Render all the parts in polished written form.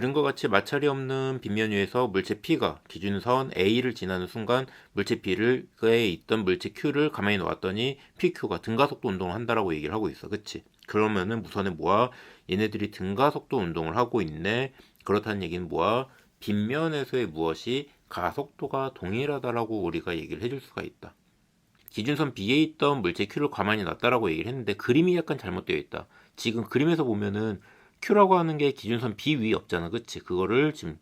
그림과 같이 마찰이 없는 빗면 위에서 물체 P가 기준선 A를 지나는 순간 물체 B에 있던 물체 Q를 가만히 놓았더니 PQ가 등가속도 운동을 한다라고 얘기를 하고 있어. 그치? 그러면은 우선은 뭐야? 얘네들이 등가속도 운동을 하고 있네. 그렇다는 얘기는 뭐야? 빗면에서의 무엇이 가속도가 동일하다라고 우리가 얘기를 해줄 수가 있다. 기준선 B에 있던 물체 Q를 가만히 놨다라고 얘기를 했는데 그림이 약간 잘못되어 있다. 지금 그림에서 보면은 Q라고 하는 게 기준선 B 위에 없잖아. 그치? 그거를 지금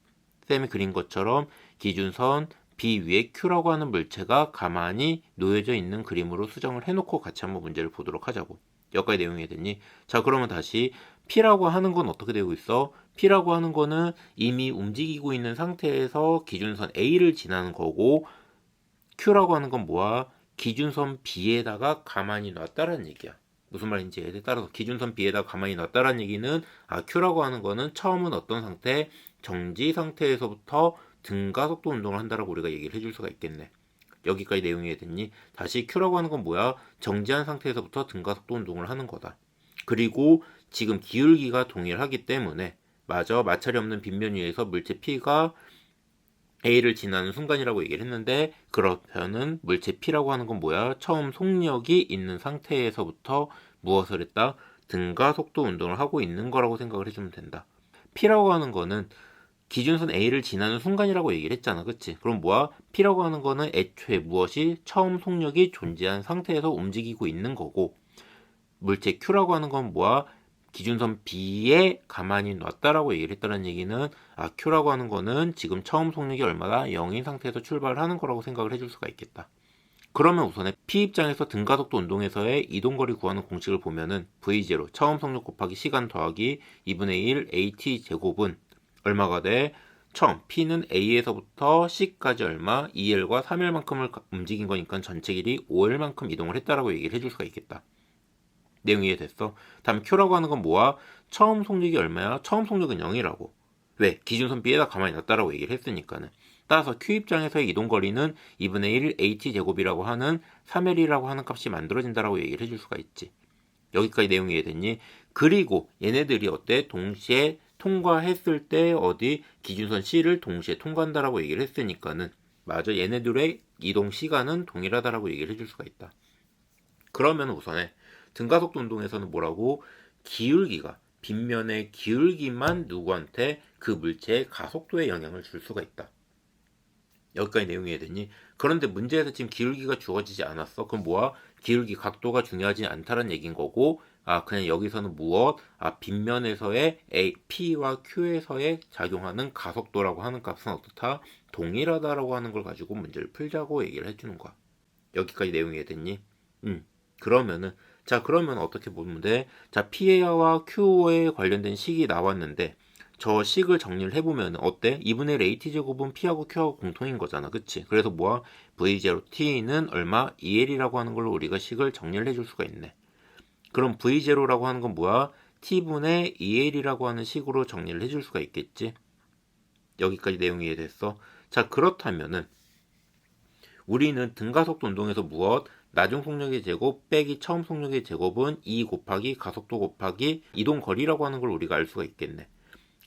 쌤이 그린 것처럼 기준선 B 위에 Q라고 하는 물체가 가만히 놓여져 있는 그림으로 수정을 해놓고 같이 한번 문제를 보도록 하자고. 여기까지 내용이 됐니? 자, 그러면 다시 P라고 하는 건 어떻게 되고 있어? P라고 하는 거는 이미 움직이고 있는 상태에서 기준선 A를 지나는 거고 Q라고 하는 건 뭐야? 기준선 B에다가 가만히 놨다라는 얘기야. 무슨 말인지에 따라서 기준선 B에다가 가만히 놨다라는 얘기는 Q라고 하는 거는 처음은 어떤 상태? 정지 상태에서부터 등가속도 운동을 한다라고 우리가 얘기를 해줄 수가 있겠네. 여기까지 내용이 됐니? 다시 Q라고 하는 건 뭐야? 정지한 상태에서부터 등가속도 운동을 하는 거다. 그리고 지금 기울기가 동일하기 때문에 맞아, 마찰이 없는 빗면 위에서 물체 P가 A를 지나는 순간이라고 얘기를 했는데 그러면은 물체 P라고 하는 건 뭐야? 처음 속력이 있는 상태에서부터 무엇을 했다? 등가 속도 운동을 하고 있는 거라고 생각을 해주면 된다. P라고 하는 거는 기준선 A를 지나는 순간이라고 얘기를 했잖아. 그치? 그럼 뭐야? P라고 하는 거는 애초에 무엇이 처음 속력이 존재한 상태에서 움직이고 있는 거고 물체 Q라고 하는 건 뭐야? 기준선 B에 가만히 놨다라고 얘기를 했다는 얘기는 Q라고 하는 거는 지금 처음 속력이 얼마다 0인 상태에서 출발을 하는 거라고 생각을 해줄 수가 있겠다. 그러면 우선에 P 입장에서 등가속도 운동에서의 이동거리 구하는 공식을 보면은 V0 처음 속력 곱하기 시간 더하기 2분의 1 AT 제곱은 얼마가 돼? 처음 P는 A에서부터 C까지 얼마 2L과 3L만큼을 움직인 거니까 전체 길이 5L만큼 이동을 했다라고 얘기를 해줄 수가 있겠다. 내용 이해됐어? 다음 Q라고 하는 건 뭐야? 처음 속력이 얼마야? 처음 속력은 0이라고. 왜? 기준선 B에다 가만히 놨다라고 얘기를 했으니까는. 따라서 Q 입장에서의 이동거리는 2분의 1 AT제곱이라고 하는 3L이라고 하는 값이 만들어진다라고 얘기를 해줄 수가 있지. 여기까지 내용이 이해됐니? 그리고 얘네들이 어때? 동시에 통과했을 때 어디 기준선 C를 동시에 통과한다라고 얘기를 했으니까는 맞아, 얘네들의 이동 시간은 동일하다라고 얘기를 해줄 수가 있다. 그러면 우선에 등가속도 운동에서는 뭐라고? 기울기가 빗면의 기울기만 누구한테 그 물체의 가속도에 영향을 줄 수가 있다. 여기까지 내용이 이해됐니? 그런데 문제에서 지금 기울기가 주어지지 않았어. 그럼 뭐야? 기울기 각도가 중요하지 않다는 얘긴 거고 그냥 여기서는 무엇? 빗면에서의 P와 Q에서의 작용하는 가속도라고 하는 값은 어떻다? 동일하다라고 하는 걸 가지고 문제를 풀자고 얘기를 해주는 거야. 여기까지 내용이 이해됐니? 그러면은 그러면 어떻게 보면 돼? 자, P와 Q에 관련된 식이 나왔는데 저 식을 정리를 해보면 어때? 2분의 1 AT제곱은 P하고 Q하고 공통인 거잖아. 그치? 그래서 뭐야? V0T는 얼마? 2L이라고 하는 걸로 우리가 식을 정리를 해줄 수가 있네. 그럼 V0라고 하는 건 뭐야? T분의 2L이라고 하는 식으로 정리를 해줄 수가 있겠지? 여기까지 내용이 이해됐어? 자, 그렇다면은 우리는 등가속도 운동에서 무엇? 나중 속력의 제곱 빼기 처음 속력의 제곱은 2 곱하기 가속도 곱하기 이동거리라고 하는 걸 우리가 알 수가 있겠네.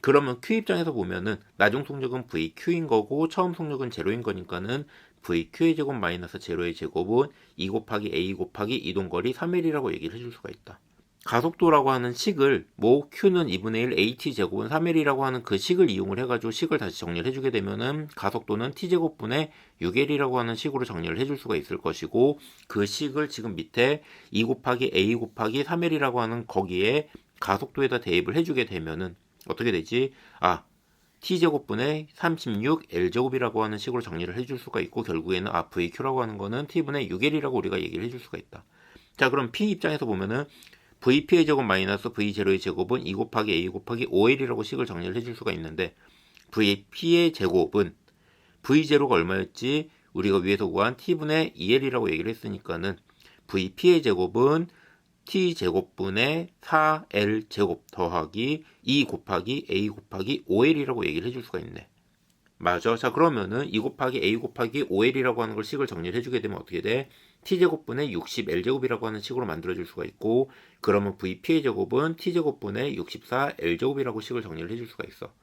그러면 Q 입장에서 보면은 나중 속력은 VQ인 거고 처음 속력은 제로인 거니까는 VQ의 제곱 마이너스 제로의 제곱은 2 곱하기 A 곱하기 이동거리 3L이라고 얘기를 해줄 수가 있다. 가속도라고 하는 식을 Q는 2분의 1 AT제곱은 3L이라고 하는 그 식을 이용을 해가지고 식을 다시 정리를 해주게 되면은 가속도는 T제곱분의 6L이라고 하는 식으로 정리를 해줄 수가 있을 것이고 그 식을 지금 밑에 2 곱하기 A 곱하기 3L이라고 하는 거기에 가속도에다 대입을 해주게 되면은 어떻게 되지? T제곱분의 36L제곱이라고 하는 식으로 정리를 해줄 수가 있고 결국에는 VQ라고 하는 거는 T분의 6L이라고 우리가 얘기를 해줄 수가 있다. 자, 그럼 P 입장에서 보면은 VP의 제곱 마이너스 V0의 제곱은 2 곱하기 A 곱하기 5L이라고 식을 정리를 해줄 수가 있는데 VP의 제곱은 V0가 얼마였지? 우리가 위에서 구한 T분의 2L이라고 얘기를 했으니까는 VP의 제곱은 T제곱분의 4L제곱 더하기 2 곱하기 A 곱하기 5L이라고 얘기를 해줄 수가 있네. 맞아. 자, 그러면은 2 곱하기 A 곱하기 5L이라고 하는 걸 식을 정리를 해주게 되면 어떻게 돼? T제곱분의 60L제곱이라고 하는 식으로 만들어줄 수가 있고 그러면 VP의 제곱은 T제곱분의 64L제곱이라고 식을 정리를 해줄 수가 있어.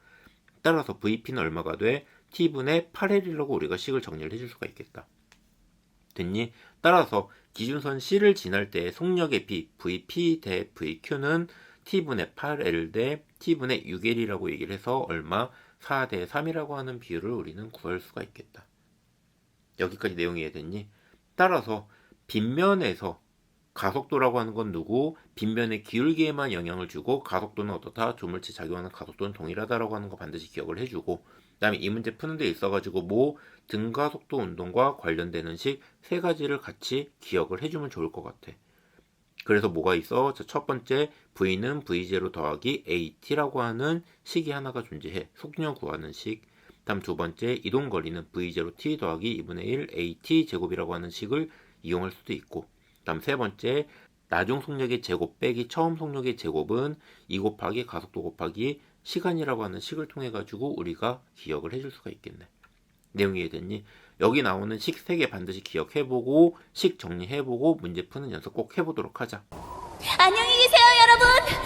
따라서 VP는 얼마가 돼? T분의 8L이라고 우리가 식을 정리를 해줄 수가 있겠다. 됐니? 따라서 기준선 C를 지날 때 속력의 B, VP 대 VQ는 T분의 8L 대 T분의 6L이라고 얘기를 해서 얼마? 4 대 3이라고 하는 비율을 우리는 구할 수가 있겠다. 여기까지 내용이 이해됐니? 따라서 빗면에서 가속도라고 하는 건 누구? 빗면의 기울기에만 영향을 주고 가속도는 어떻다? 조물체 작용하는 가속도는 동일하다라고 하는 거 반드시 기억을 해주고, 그 다음에 이 문제 푸는 데 있어가지고 등가속도 운동과 관련되는 식 세 가지를 같이 기억을 해주면 좋을 것 같아. 그래서 뭐가 있어? 첫 번째, V는 V0 더하기 AT라고 하는 식이 하나가 존재해. 속력 구하는 식. 다음 두 번째, 이동거리는 V0T 더하기 2분의 1 AT 제곱이라고 하는 식을 이용할 수도 있고, 다음 세 번째, 나중 속력의 제곱 빼기 처음 속력의 제곱은 2 곱하기 가속도 곱하기 시간이라고 하는 식을 통해 가지고 우리가 기억을 해줄 수가 있겠네. 내용이 이해됐니? 여기 나오는 식 3개 반드시 기억해보고 식 정리해보고 문제 푸는 연습 꼭 해보도록 하자. 안녕히 계세요, 여러분.